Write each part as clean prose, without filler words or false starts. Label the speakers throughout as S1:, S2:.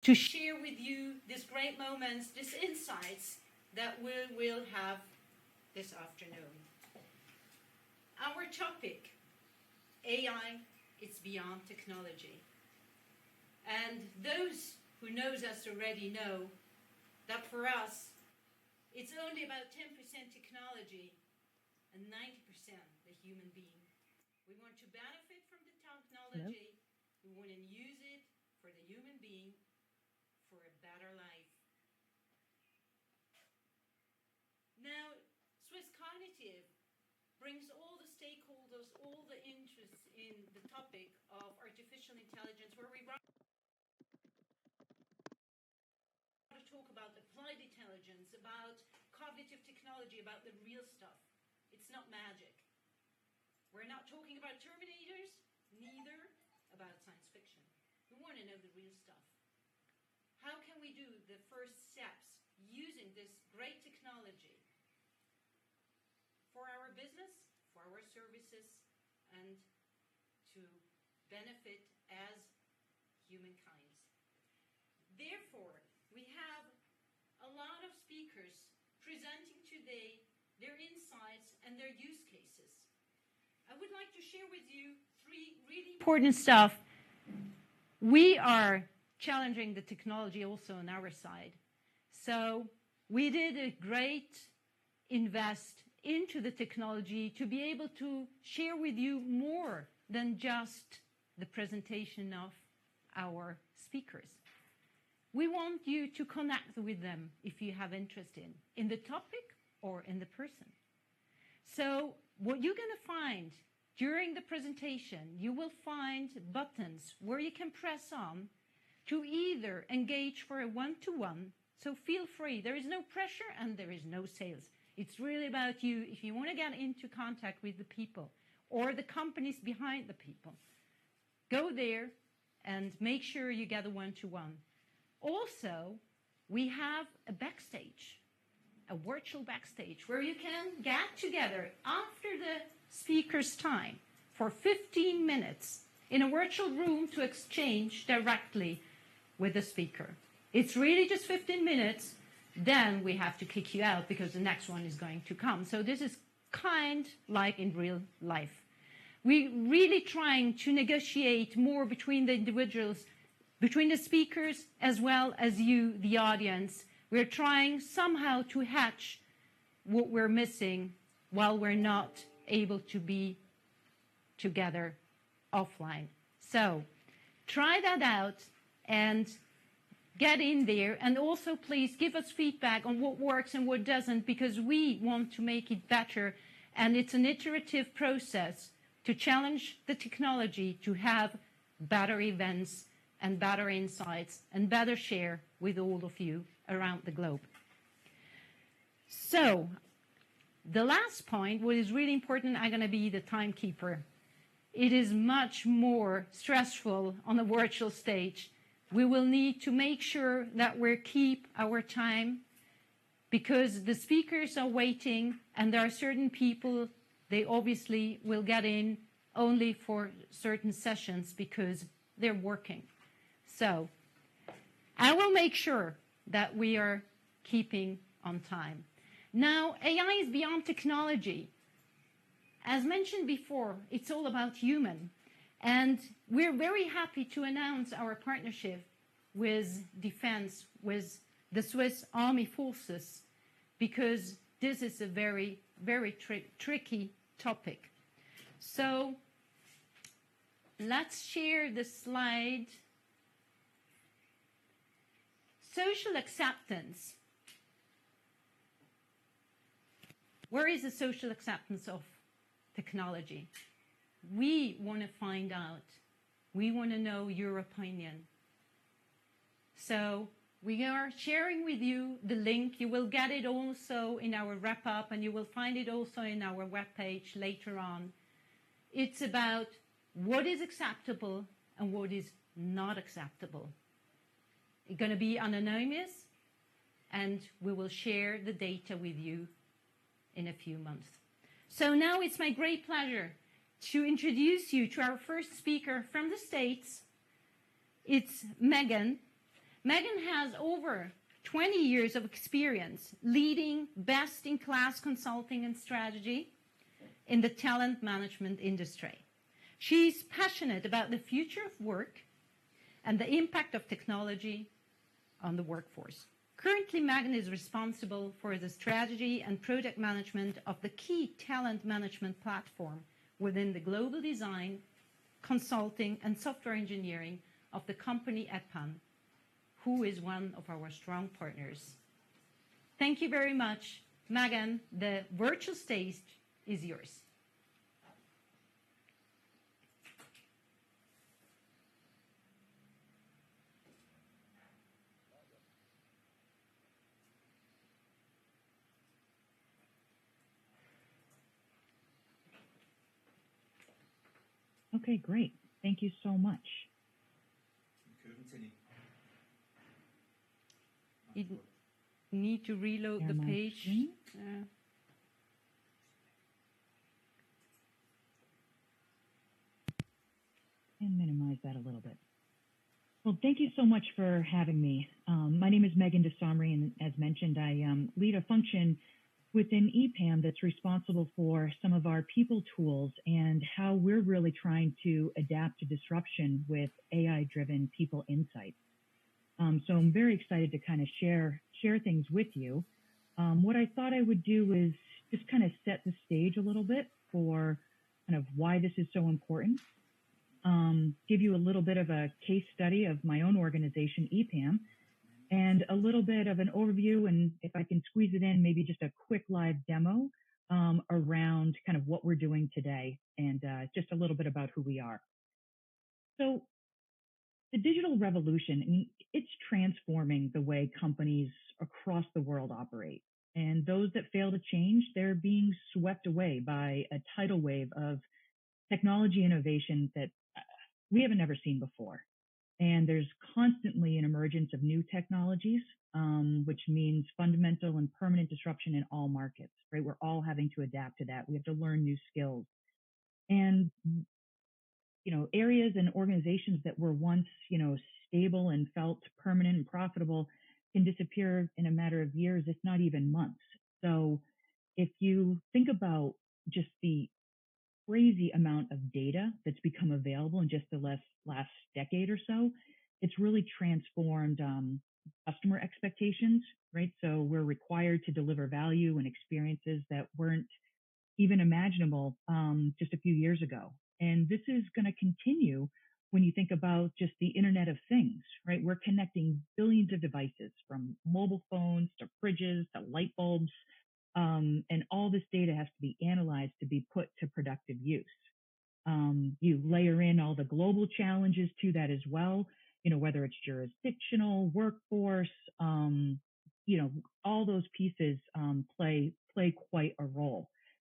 S1: to share with you these great moments, these insights that we will have this afternoon. Our topic, AI, it's beyond technology. And those who knows us already know that for us, it's only about 10% technology and 90% the human being. We want to benefit from the technology. Yep. We want to use it for the human being for a better life. Now, Swiss Cognitive brings all the stakeholders, all the interests in the topic of artificial intelligence, where we want to talk about applied intelligence, about cognitive technology, about the real stuff. It's not magic. We're not talking about Terminators, neither about science fiction. We want to know the real stuff. How can we do the first steps using this great technology for our business, for our services, and to benefit as humankind? Therefore, we have a lot of speakers presenting today their insights and their use cases. I would like to share with you three really important stuff. We are challenging the technology also on our side. So we did a great invest into the technology to be able to share with you more than just the presentation of our speakers. We want you to connect with them if you have interest in the topic or in the person. So what you're going to find during the presentation, you will find buttons where you can press on to either engage for a one-to-one. So feel free. There is no pressure and there is no sales. It's really about you. If you want to get into contact with the people or the companies behind the people, go there and make sure you get a one-to-one. Also, we have a backstage, a virtual backstage, where you can get together after the speaker's time for 15 minutes in a virtual room to exchange directly with the speaker. It's really just 15 minutes. Then we have to kick you out because the next one is going to come. So this is kind like in real life. We're really trying to negotiate more between the individuals, between the speakers as well as you, the audience. We're trying somehow to hatch what we're missing while we're not able to be together offline. So try that out and get in there, and also please give us feedback on what works and what doesn't, because we want to make it better, and it's an iterative process to challenge the technology to have better events and better insights and better share with all of you around the globe. So the last point, what is really important, I'm going to be the timekeeper. It is much more stressful on a virtual stage. We will need to make sure that we keep our time, because the speakers are waiting and there are certain people, they obviously will get in only for certain sessions because they're working. So I will make sure that we are keeping on time. Now, AI is beyond technology. As mentioned before, it's all about human. And we're very happy to announce our partnership with Defense, with the Swiss Army Forces, because this is a very, very tricky topic. So let's share the slide. Social acceptance. Where is the social acceptance of technology? We want to find out. We want to know your opinion. So we are sharing with you the link. You will get it also in our wrap-up, and you will find it also in our webpage later on. It's about what is acceptable and what is not acceptable. It's going to be anonymous, and we will share the data with you in a few months. So now it's my great pleasure to introduce you to our first speaker from the States. It's Megan. Megan has over 20 years of experience leading best-in-class consulting and strategy in the talent management industry. She's passionate about the future of work and the impact of technology on the workforce. Currently, Megan is responsible for the strategy and product management of the key talent management platform within the global design, consulting, and software engineering of the company EPAN, who is one of our strong partners. Thank you very much. Megan, the virtual stage is yours.
S2: Okay, great. Thank you so much.
S1: You need to reload the page.
S2: And minimize that a little bit. Well, thank you so much for having me. My name is Megan DeSomry, and as mentioned, I lead a function within EPAM that's responsible for some of our people tools and how we're really trying to adapt to disruption with AI-driven people insights. So I'm very excited to kind of share things with you. What I thought I would do is just kind of set the stage a little bit for kind of why this is so important. Give you a little bit of a case study of my own organization, EPAM, and a little bit of an overview, and if I can squeeze it in, maybe just a quick live demo around kind of what we're doing today and just a little bit about who we are. So the digital revolution, I mean, it's transforming the way companies across the world operate. And those that fail to change, they're being swept away by a tidal wave of technology innovation that we haven't ever seen before. And there's constantly an emergence of new technologies, which means fundamental and permanent disruption in all markets, right? We're all having to adapt to that. We have to learn new skills. And, you know, areas and organizations that were once, you know, stable and felt permanent and profitable can disappear in a matter of years, if not even months. So if you think about just the crazy amount of data that's become available in just the last decade or so, it's really transformed customer expectations, right? So we're required to deliver value and experiences that weren't even imaginable just a few years ago. And this is going to continue when you think about just the Internet of Things, right? We're connecting billions of devices, from mobile phones to fridges to light bulbs. And all this data has to be analyzed to be put to productive use. You layer in all the global challenges to that as well, you know, whether it's jurisdictional, workforce, you know, all those pieces play quite a role.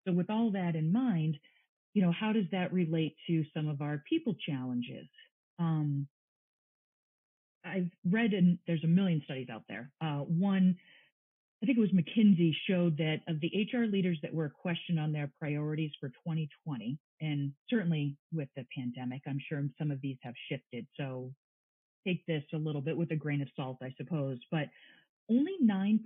S2: So with all that in mind, you know, how does that relate to some of our people challenges? I've read, and there's a million studies out there. One, I think it was McKinsey, showed that of the HR leaders that were questioned on their priorities for 2020, and certainly with the pandemic, I'm sure some of these have shifted. So take this a little bit with a grain of salt, I suppose. But only 9%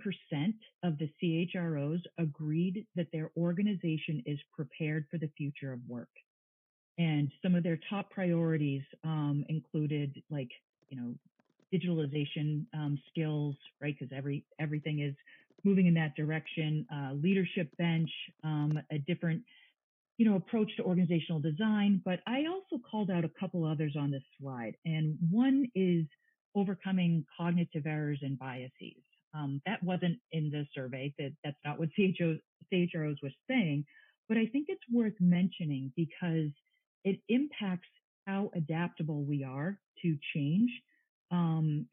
S2: of the CHROs agreed that their organization is prepared for the future of work. And some of their top priorities included, like, you know, digitalization skills, right? Because everything is moving in that direction, leadership bench, a different, you know, approach to organizational design. But I also called out a couple others on this slide. And one is overcoming cognitive errors and biases. That wasn't in the survey. That's not what CHROs was saying. But I think it's worth mentioning because it impacts how adaptable we are to change.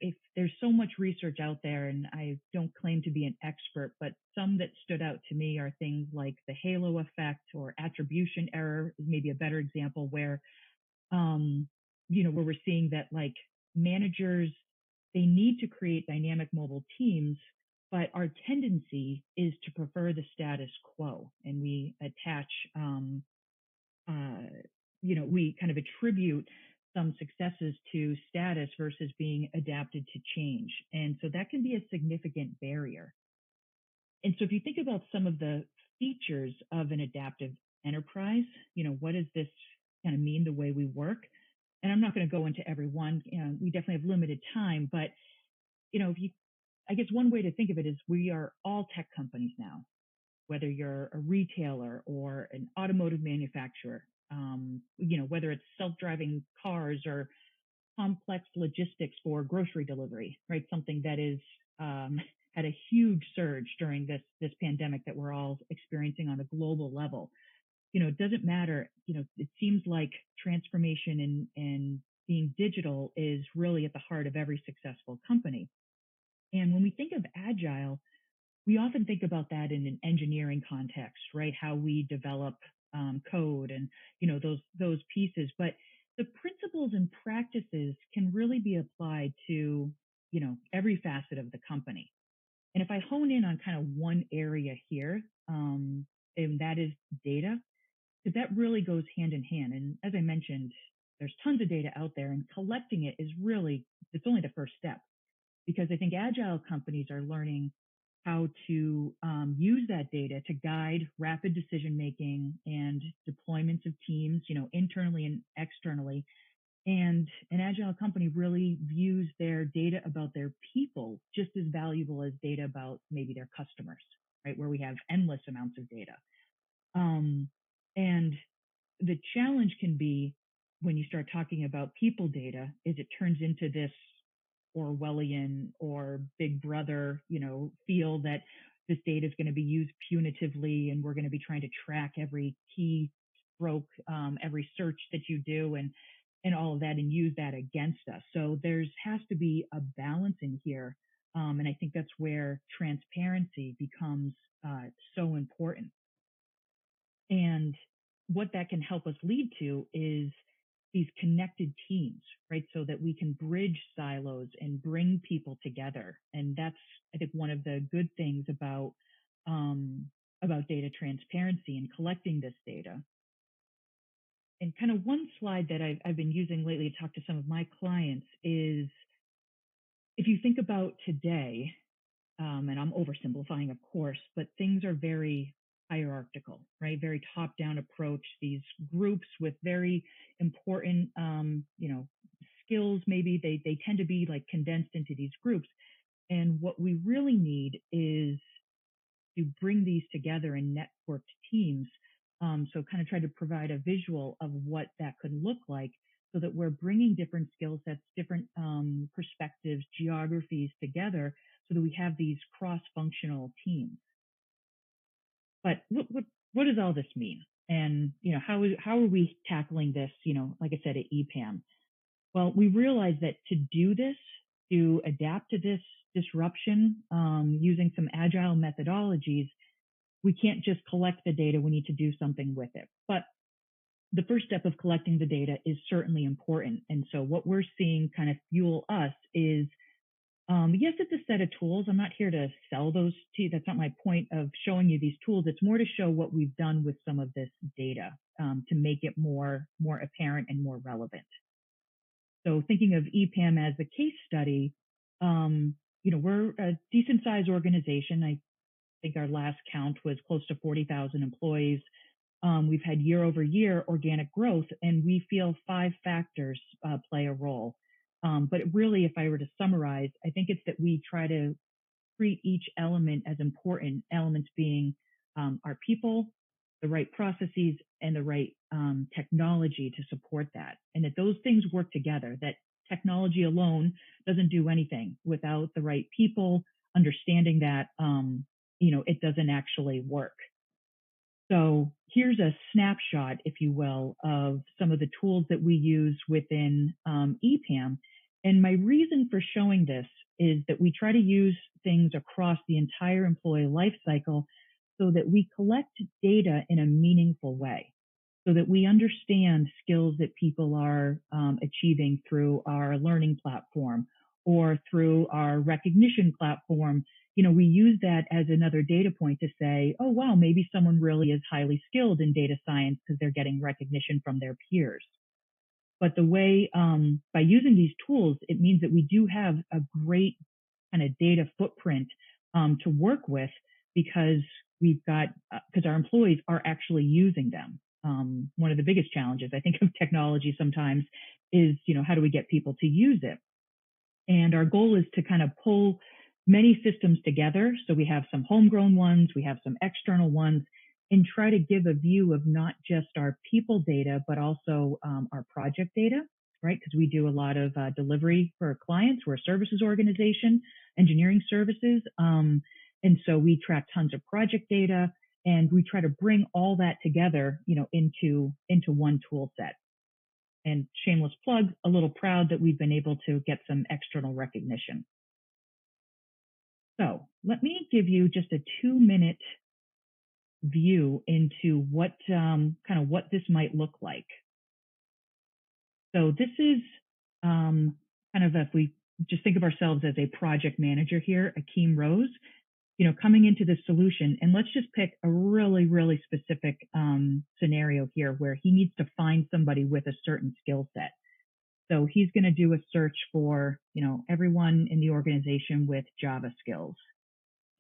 S2: If there's so much research out there, and I don't claim to be an expert, but some that stood out to me are things like the halo effect or attribution error is maybe a better example, where, you know, where we're seeing that, like, managers, they need to create dynamic mobile teams, but our tendency is to prefer the status quo, and we attach, you know, we kind of attribute some successes to status versus being adapted to change. And so that can be a significant barrier. And so if you think about some of the features of an adaptive enterprise, what does this kind of mean the way we work? And I'm not going to go into every one. We definitely have limited time, but I guess one way to think of it is we are all tech companies now, whether you're a retailer or an automotive manufacturer, whether it's self-driving cars or complex logistics for grocery delivery, right? Something that is had a huge surge during this pandemic that we're all experiencing on a global level. It doesn't matter. It seems like transformation and being digital is really at the heart of every successful company. And when we think of agile, we often think about that in an engineering context, right? How we develop code and those pieces. But the principles and practices can really be applied to every facet of the company. And if I hone in on kind of one area here, and that is data, because that really goes hand in hand. And as I mentioned, there's tons of data out there, and collecting it is really, it's only the first step. Because I think agile companies are learning how to use that data to guide rapid decision making and deployments of teams, internally and externally. And an agile company really views their data about their people just as valuable as data about maybe their customers, right? Where we have endless amounts of data. And the challenge can be when you start talking about people data is it turns into this Orwellian or Big Brother, feel that this data is going to be used punitively and we're going to be trying to track every key stroke, every search that you do and all of that and use that against us. So has to be a balance in here. And I think that's where transparency becomes so important. And what that can help us lead to is these connected teams, right? So that we can bridge silos and bring people together. And that's, I think, one of the good things about data transparency and collecting this data. And kind of one slide that I've been using lately to talk to some of my clients is, if you think about today, and I'm oversimplifying, of course, but things are very hierarchical, right? Very top-down approach. These groups with very important, skills. Maybe they tend to be like condensed into these groups. And what we really need is to bring these together in networked teams. So kind of try to provide a visual of what that could look like, so that we're bringing different skill sets, different perspectives, geographies together, so that we have these cross-functional teams. But what does all this mean? And how are we tackling this? Like I said, at EPAM. Well, we realized that to do this, to adapt to this disruption, using some agile methodologies, we can't just collect the data. We need to do something with it. But the first step of collecting the data is certainly important. And so what we're seeing kind of fuel us is, yes, it's a set of tools. I'm not here to sell those to you. That's not my point of showing you these tools. It's more to show what we've done with some of this data, to make it more apparent and more relevant. So thinking of EPAM as a case study, we're a decent sized organization. I think our last count was close to 40,000 employees. We've had year over year organic growth, and we feel 5 factors play a role. But really, if I were to summarize, I think it's that we try to treat each element as important, elements being our people, the right processes, and the right technology to support that. And that those things work together, that technology alone doesn't do anything without the right people understanding that, it doesn't actually work. So here's a snapshot, if you will, of some of the tools that we use within EPAM. And my reason for showing this is that we try to use things across the entire employee life cycle so that we collect data in a meaningful way, so that we understand skills that people are achieving through our learning platform or through our recognition platform. We use that as another data point to say, oh, wow, maybe someone really is highly skilled in data science because they're getting recognition from their peers. But the way, by using these tools, it means that we do have a great kind of data footprint to work with, because we've got, because our employees are actually using them. One of the biggest challenges, I think, of technology sometimes is, how do we get people to use it? And our goal is to kind of pull many systems together. So we have some homegrown ones, we have some external ones, and try to give a view of not just our people data, but also our project data, right? Because we do a lot of delivery for our clients. We're a services organization, engineering services. And so we track tons of project data, and we try to bring all that together, into one tool set. And shameless plug, a little proud that we've been able to get some external recognition. So let me give you just a 2-minute view into what what this might look like. So this is if we just think of ourselves as a project manager here, Akeem Rose, coming into this solution, and let's just pick a really, really specific scenario here where he needs to find somebody with a certain skill set. So he's going to do a search for, everyone in the organization with Java skills.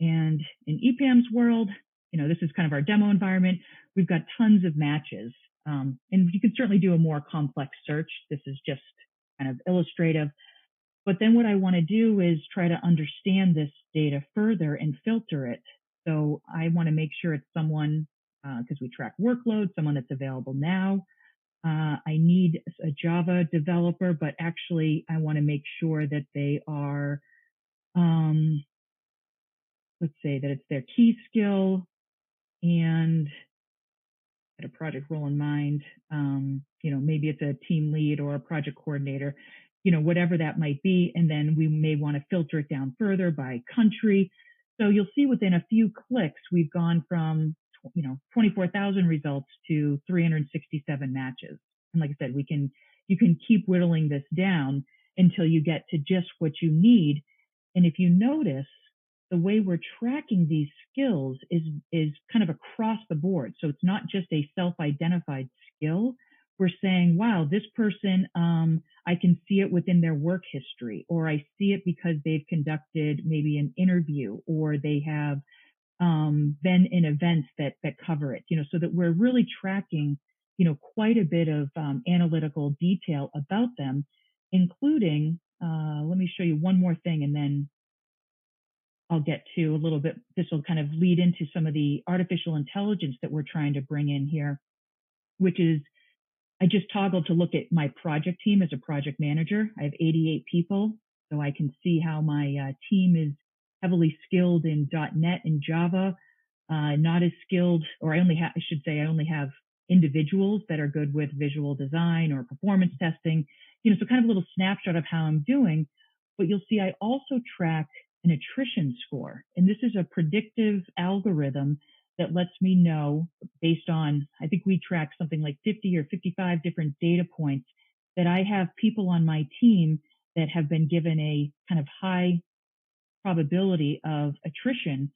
S2: And in EPAM's world, this is kind of our demo environment. We've got tons of matches. And you can certainly do a more complex search. This is just kind of illustrative. But then what I want to do is try to understand this data further and filter it. So I want to make sure it's someone, because we track workload, someone that's available now. I need a Java developer, but actually I want to make sure that they are, let's say that it's their key skill and a project role in mind. Maybe it's a team lead or a project coordinator, whatever that might be. And then we may want to filter it down further by country. So you'll see within a few clicks, we've gone from 24,000 results to 367 matches. And like I said, you can keep whittling this down until you get to just what you need. And if you notice, the way we're tracking these skills is kind of across the board. So it's not just a self-identified skill. We're saying, wow, this person, I can see it within their work history, or I see it because they've conducted maybe an interview, or they have been in events that cover it, so that we're really tracking, quite a bit of analytical detail about them, including, let me show you one more thing, and then I'll get to a little bit, this will kind of lead into some of the artificial intelligence that we're trying to bring in here, which is, I just toggled to look at my project team as a project manager. I have 88 people, so I can see how my team is heavily skilled in .NET and Java, not as skilled, or I only have individuals that are good with visual design or performance testing, so kind of a little snapshot of how I'm doing. But you'll see I also track an attrition score, and this is a predictive algorithm that lets me know, based on, I think we track something like 50 or 55 different data points, that I have people on my team that have been given a kind of high probability of attrition.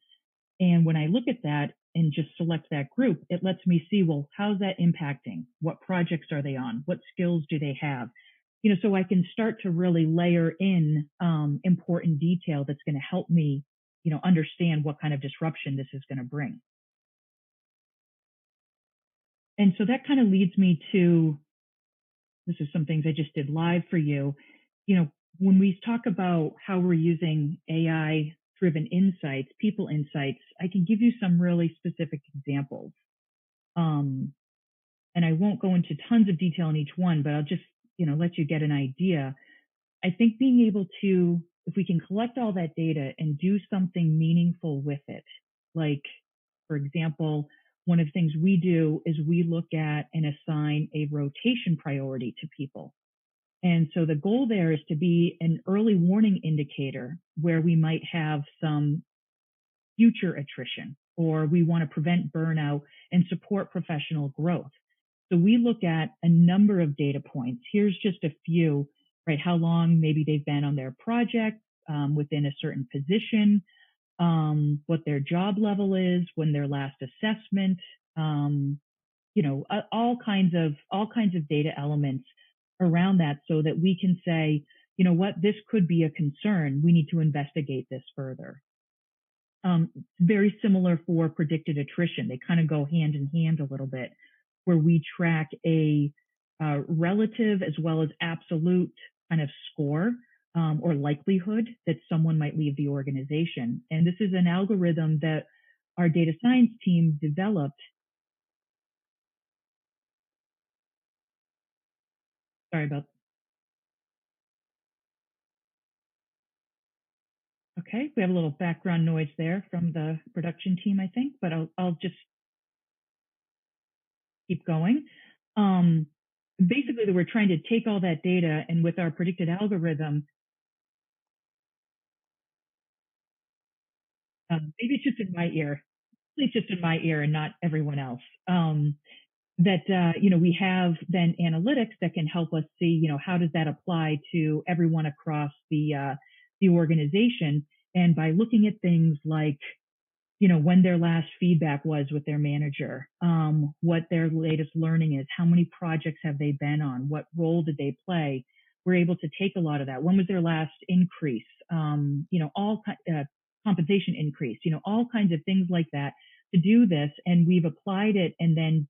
S2: And when I look at that and just select that group, it lets me see, well, how's that impacting? What projects are they on? What skills do they have? So I can start to really layer in important detail that's going to help me, understand what kind of disruption this is going to bring. And so that kind of leads me to, this is some things I just did live for you. When we talk about how we're using AI-driven insights, people insights, I can give you some really specific examples. And I won't go into tons of detail in each one, but I'll just, let you get an idea. I think being able to, if we can collect all that data and do something meaningful with it, like, for example, one of the things we do is we look at and assign a rotation priority to people. And so the goal there is to be an early warning indicator where we might have some future attrition, or we want to prevent burnout and support professional growth. So we look at a number of data points. Here's just a few, right? How long maybe they've been on their project within a certain position, what their job level is, when their last assessment, all kinds of data elements around that so that we can say, you know what, this could be a concern. We need to investigate this further. Very similar for predicted attrition. They kind of go hand in hand a little bit, where we track a relative as well as absolute kind of score or likelihood that someone might leave the organization. And this is an algorithm that our data science team developed. Sorry about. Okay, we have a little background noise there from the production team, I think, but I'll just keep going. Basically, we're trying to take all that data, and with our predicted algorithm, maybe it's just in my ear. It's just in my ear and not everyone else. You know, we have then analytics that can help us see, you know, how does that apply to everyone across the organization, and by looking at things like, you know, when their last feedback was with their manager, what their latest learning is, how many projects have they been on, what role did they play. We're able to take a lot of that. When was their last increase? You know, all compensation increase, you know, all kinds of things like that to do this. And we've applied it and then,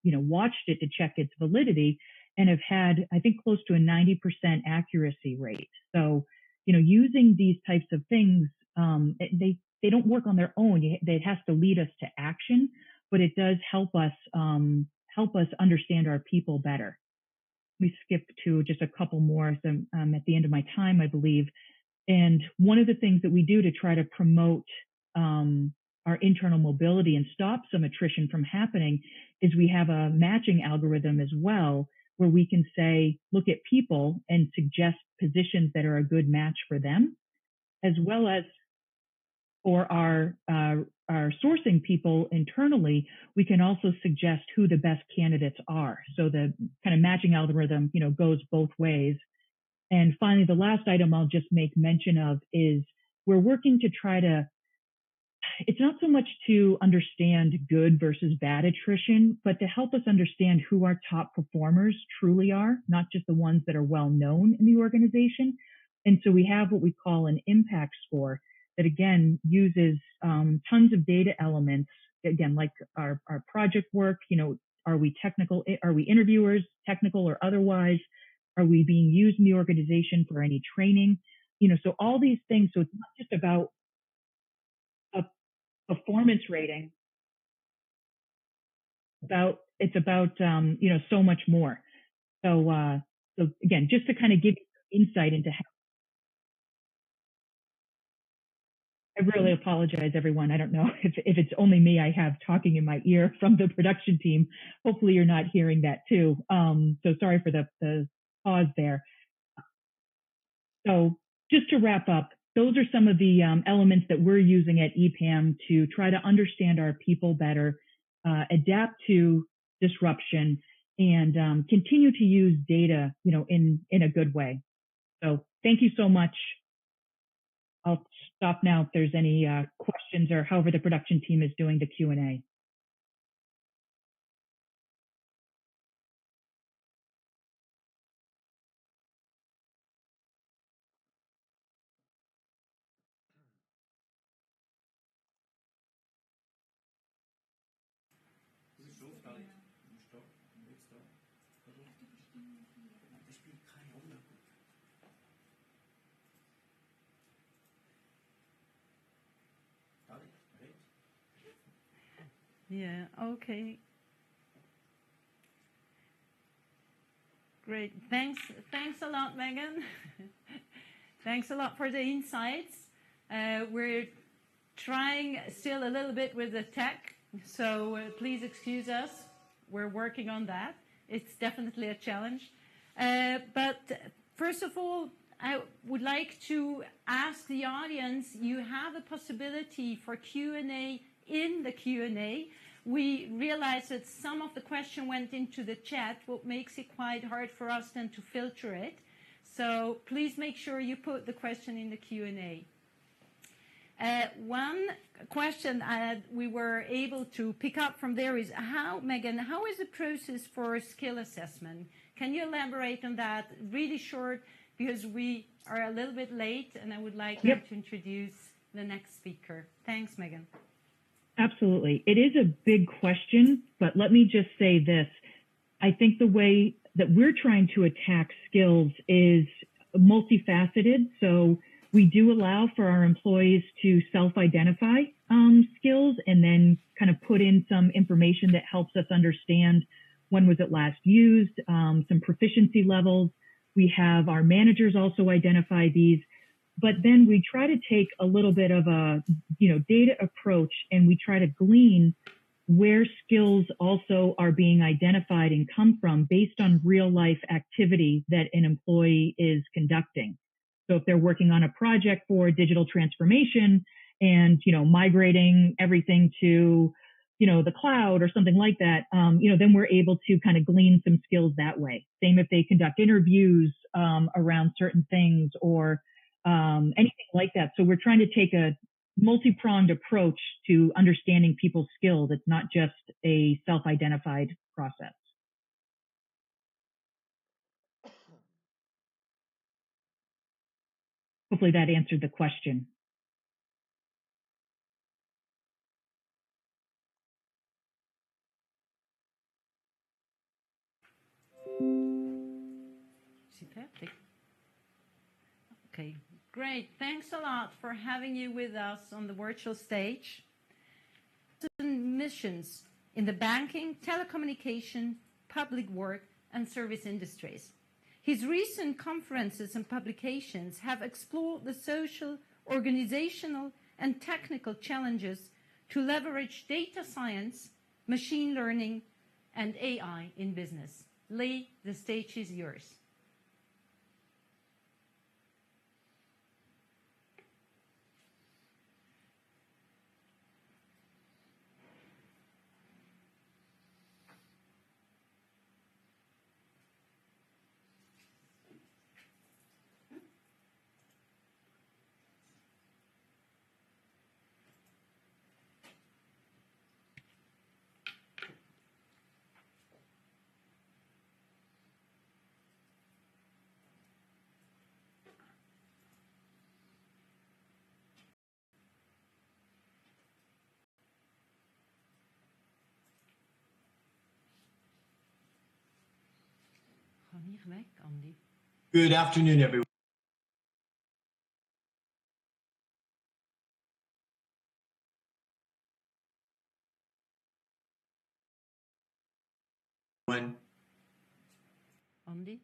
S2: you know, watched it to check its validity and have had, I think, close to a 90% accuracy rate. So, you know, using these types of things, they don't work on their own. It has to lead us to action, but it does help us understand our people better. We skip to just a couple more. So at the end of my time, I believe. And one of the things that we do to try to promote our internal mobility and stop some attrition from happening is we have a matching algorithm as well, where we can say, look at people and suggest positions that are a good match for them, as well as for our sourcing people internally, we can also suggest who the best candidates are. So the kind of matching algorithm, you know, goes both ways. And finally, the last item I'll just make mention of is we're working to try to, it's not so much to understand good versus bad attrition, but to help us understand who our top performers truly are, not just the ones that are well known in the organization. And so we have what we call an impact score that, again, uses tons of data elements, again, like our project work, you know, are we technical, are we interviewers, technical or otherwise? Are we being used in the organization for any training? You know, so all these things. So it's not just about a performance rating. It's about you know, so much more. So again, just to kind of give you insight into how. I really apologize, everyone. I don't know if it's only me I have talking in my ear from the production team. Hopefully you're not hearing that too. So sorry for the pause there. So just to wrap up, those are some of the elements that we're using at EPAM to try to understand our people better, adapt to disruption, and continue to use data, you know, in a good way. So thank you so much. I'll stop now if there's any questions or however the production team is doing the Q&A.
S1: Yeah, okay. Great. Thanks a lot, Megan. Thanks a lot for the insights. We're trying still a little bit with the tech, so please excuse us. We're working on that. It's definitely a challenge. But first of all, I would like to ask the audience, you have a possibility for Q&A in the Q&A. We realized that some of the question went into the chat, what makes it quite hard for us then to filter it. So please make sure you put the question in the Q&A. One question we were able to pick up from there is Megan, how is the process for skill assessment? Can you elaborate on that really short, because we are a little bit late and I would like to introduce the next speaker. Thanks, Megan.
S2: Absolutely. It is a big question, but let me just say this. I think the way that we're trying to attack skills is multifaceted. So we do allow for our employees to self-identify skills and then kind of put in some information that helps us understand when was it last used, some proficiency levels. We have our managers also identify these, but then we try to take a little bit of a, data approach, and we try to glean where skills also are being identified and come from based on real life activity that an employee is conducting. So if they're working on a project for digital transformation and, migrating everything to, the cloud or something like that, then we're able to kind of glean some skills that way. Same if they conduct interviews around certain things or anything like that. So we're trying to take a multi-pronged approach to understanding people's skills. It's not just a self-identified process. Hopefully that answered the question.
S1: Okay, great. Thanks a lot for having you with us on the virtual stage. Missions in the banking, telecommunication, public work, and service industries. His recent conferences and publications have explored the social, organizational, and technical challenges to leverage data science, machine learning, and AI in business. Lee, the stage is yours.
S3: Good afternoon, everyone.
S1: Andy?